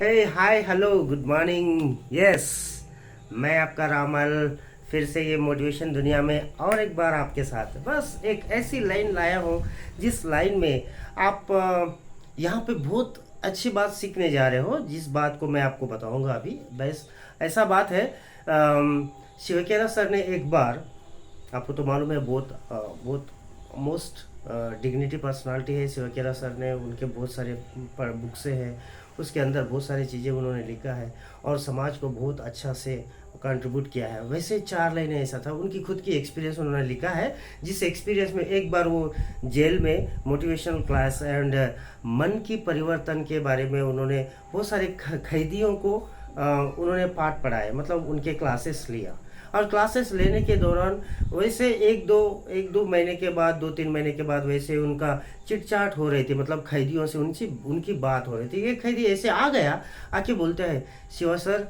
हे hi hello good morning yes. मैं आपका रामल फिर से ये मोटिवेशन दुनिया में और एक बार आपके साथ बस एक ऐसी लाइन लाया हूँ जिस लाइन में आप यहाँ पे बहुत अच्छी बात सीखने जा रहे हो, जिस बात को मैं आपको बताऊंगा अभी। बस ऐसा बात है, शिवकेरा सर ने एक बार, आपको तो मालूम है, बहुत मोस्ट डिग्निटी पर्सनालिटी है शिवकेरा सर ने। उनके बहुत सारे बुक्से हैं, उसके अंदर बहुत सारी चीज़ें उन्होंने लिखा है और समाज को बहुत अच्छा से कंट्रीब्यूट किया है। वैसे चार लाइनें ऐसा था, उनकी खुद की एक्सपीरियंस उन्होंने लिखा है, जिस एक्सपीरियंस में एक बार वो जेल में मोटिवेशनल क्लास एंड मन की परिवर्तन के बारे में उन्होंने बहुत सारे कैदियों को उन्होंने पाठ पढ़ाए, मतलब उनके क्लासेस लिया। और क्लासेस लेने के दौरान वैसे एक दो महीने के बाद, 2-3 महीने के बाद वैसे उनका चिटचाट हो रही थी, मतलब कैदियों से उनकी उनकी बात हो रही थी। एक कैदी ऐसे आ गया, आके बोलता है, शिवा सर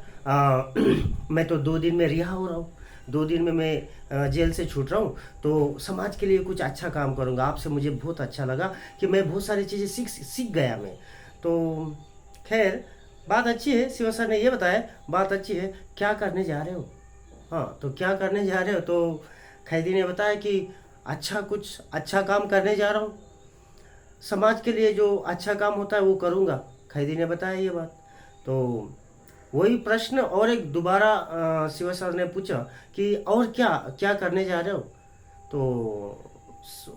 मैं तो 2 दिन में रिहा हो रहा हूँ, 2 दिन में मैं जेल से छूट रहा हूँ, तो समाज के लिए कुछ अच्छा काम करूँगा। आपसे मुझे बहुत अच्छा लगा कि मैं बहुत सारी चीज़ें सीख सीख गया मैं। तो खैर, बात अच्छी है, शिवा सर ने ये बताया, बात अच्छी है, क्या करने जा रहे हो? हाँ, तो क्या करने जा रहे हो? तो खैदी ने बताया कि कुछ अच्छा काम करने जा रहा हूँ, समाज के लिए जो अच्छा काम होता है वो करूँगा। खैदी ने बताया ये बात। तो वही प्रश्न और एक दोबारा शिवा सर ने पूछा कि और क्या क्या करने जा रहे हो? तो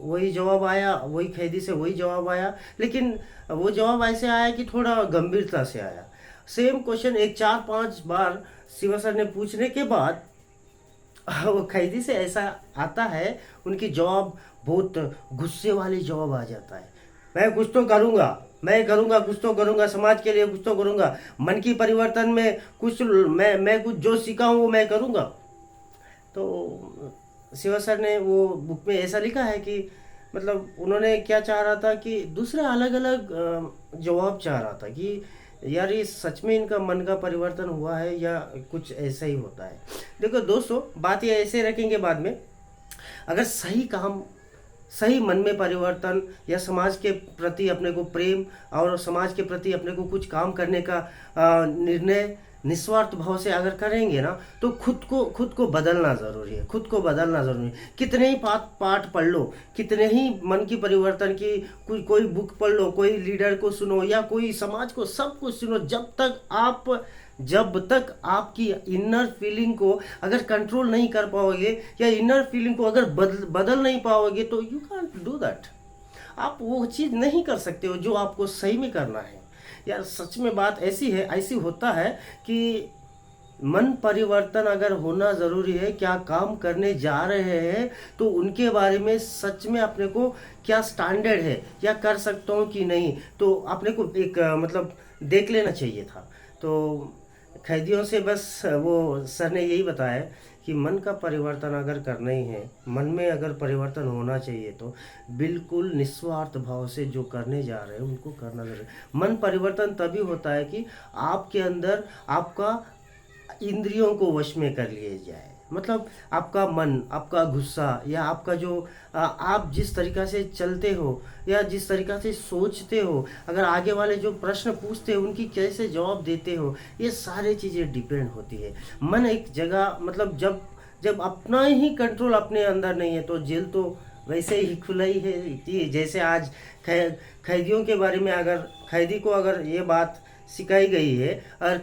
वही जवाब आया, वही कैदी से वही जवाब आया, लेकिन वो जवाब ऐसे आया कि थोड़ा गंभीरता से आया। सेम क्वेश्चन एक 4-5 बार शिवा सर ने पूछने के बाद वो कैदी से ऐसा आता है, उनकी जवाब बहुत गुस्से वाली जवाब आ जाता है। मैं कुछ तो करूँगा, मैं करूँगा, कुछ तो करूँगा, समाज के लिए कुछ तो करूँगा, मन की परिवर्तन में कुछ मैं कुछ जो सीखा हूँ वो मैं करूँगा। तो शिवा सर ने वो बुक में ऐसा लिखा है कि मतलब उन्होंने क्या चाह रहा था कि दूसरे अलग अलग जवाब चाह रहा था कि यार ये सच में इनका मन का परिवर्तन हुआ है या कुछ ऐसा ही होता है। देखो दोस्तों, बात ये ऐसे रखेंगे बाद में, अगर सही काम, सही मन में परिवर्तन या समाज के प्रति अपने को प्रेम और समाज के प्रति अपने को कुछ काम करने का निर्णय निस्वार्थ भाव से अगर करेंगे ना, तो खुद को बदलना ज़रूरी है, खुद को बदलना ज़रूरी है। कितने ही पाठ पाठ पढ़ लो, कितने ही मन की परिवर्तन की कोई बुक पढ़ लो, कोई लीडर को सुनो या कोई समाज को, सब कुछ सुनो, जब तक आपकी इनर फीलिंग को अगर कंट्रोल नहीं कर पाओगे या इनर फीलिंग को अगर बदल नहीं पाओगे, तो यू कांट डू दैट। आप वो चीज़ नहीं कर सकते हो जो आपको सही में करना है। यार सच में बात ऐसी है, ऐसी होता है कि मन परिवर्तन अगर होना ज़रूरी है, क्या काम करने जा रहे हैं तो उनके बारे में सच में अपने को क्या स्टैंडर्ड है, या कर सकता हूँ कि नहीं, तो अपने को एक मतलब देख लेना चाहिए था। तो कैदियों से बस वो सर ने यही बताया कि मन का परिवर्तन अगर करना ही है, मन में अगर परिवर्तन होना चाहिए, तो बिल्कुल निस्वार्थ भाव से जो करने जा रहे हैं उनको करना जरूरी है। मन परिवर्तन तभी होता है कि आपके अंदर आपका इंद्रियों को वश में कर लिए जाए, मतलब आपका मन, आपका गुस्सा या आपका जो आप जिस तरीका से चलते हो या जिस तरीका से सोचते हो, अगर आगे वाले जो प्रश्न पूछते हैं उनकी कैसे जवाब देते हो, ये सारी चीज़ें डिपेंड होती है। मन एक जगह, मतलब जब जब अपना ही कंट्रोल अपने अंदर नहीं है, तो जेल तो वैसे ही खुला ही है कि जैसे आज कैदियों के बारे में, अगर कैदी को अगर ये बात सिखाई गई है, और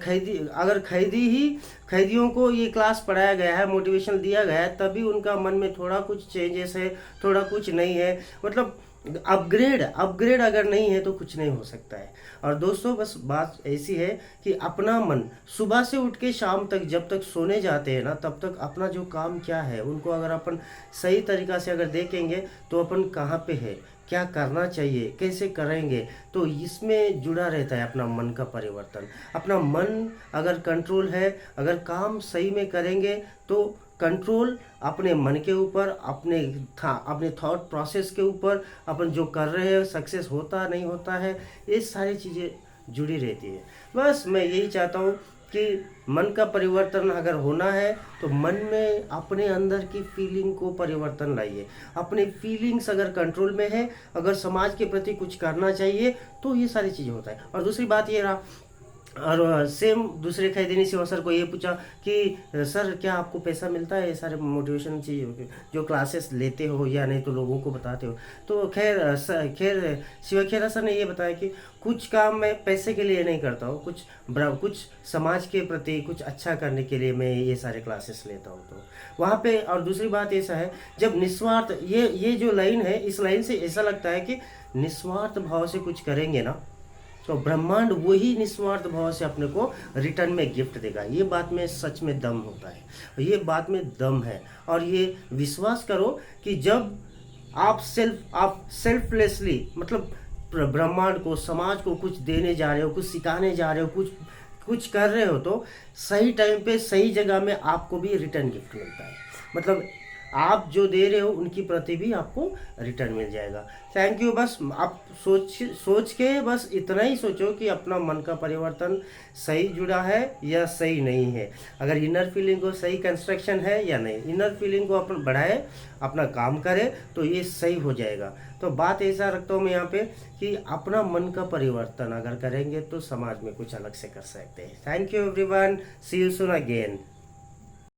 कैदियों को ये क्लास पढ़ाया गया है, मोटिवेशन दिया गया है, तभी उनका मन में थोड़ा कुछ चेंजेस है, थोड़ा कुछ नहीं है, मतलब अपग्रेड अगर नहीं है तो कुछ नहीं हो सकता है। और दोस्तों, बस बात ऐसी है कि अपना मन सुबह से उठ के शाम तक, जब तक सोने जाते हैं ना, तब तक अपना जो काम क्या है उनको अगर अपन सही तरीका से अगर देखेंगे तो अपन कहाँ पे है, क्या करना चाहिए, कैसे करेंगे, तो इसमें जुड़ा रहता है अपना मन का परिवर्तन। अपना मन अगर कंट्रोल है, अगर काम सही में करेंगे, तो कंट्रोल अपने मन के ऊपर, अपने थॉट प्रोसेस के ऊपर, अपन जो कर रहे हैं सक्सेस होता नहीं होता है, ये सारी चीज़ें जुड़ी रहती है। बस मैं यही चाहता हूँ कि मन का परिवर्तन अगर होना है तो मन में अपने अंदर की फीलिंग को परिवर्तन लाइए। अपनी फीलिंग्स अगर कंट्रोल में है, अगर समाज के प्रति कुछ करना चाहिए, तो ये सारी चीज़ें होता है। और दूसरी बात ये रहा, और सेम दूसरे खरीदने से सर को ये पूछा कि सर क्या आपको पैसा मिलता है ये सारे मोटिवेशन चीज़ों के जो क्लासेस लेते हो या नहीं तो लोगों को बताते हो। तो खैर शिवा खेरा सर ने ये बताया कि कुछ काम मैं पैसे के लिए नहीं करता हूँ, कुछ समाज के प्रति कुछ अच्छा करने के लिए मैं ये सारे क्लासेस लेता हूँ। तो वहाँ पे और दूसरी बात ऐसा है, जब निस्वार्थ ये जो लाइन है, इस लाइन से ऐसा लगता है कि निस्वार्थ भाव से कुछ करेंगे ना तो ब्रह्मांड वही निस्वार्थ भाव से अपने को रिटर्न में गिफ्ट देगा। ये बात में सच में दम होता है, ये बात में दम है। और ये विश्वास करो कि जब आप सेल्फलेसली मतलब ब्रह्मांड को समाज को कुछ देने जा रहे हो, कुछ सिखाने जा रहे हो, कुछ कर रहे हो तो सही टाइम पे सही जगह में आपको भी रिटर्न गिफ्ट मिलता है। मतलब आप जो दे रहे हो उनकी प्रति भी आपको रिटर्न मिल जाएगा। Thank you. बस आप सोच के बस इतना ही सोचो कि अपना मन का परिवर्तन सही जुड़ा है या सही नहीं है, अगर इनर फीलिंग को सही कंस्ट्रक्शन है या नहीं, इनर फीलिंग को अपन बढ़ाए, अपना काम करे तो ये सही हो जाएगा। तो बात ऐसा रखता हूँ मैं यहाँ पे कि अपना मन का परिवर्तन अगर करेंगे तो समाज में कुछ अलग से कर सकते हैं। Thank you everyone, see you soon again.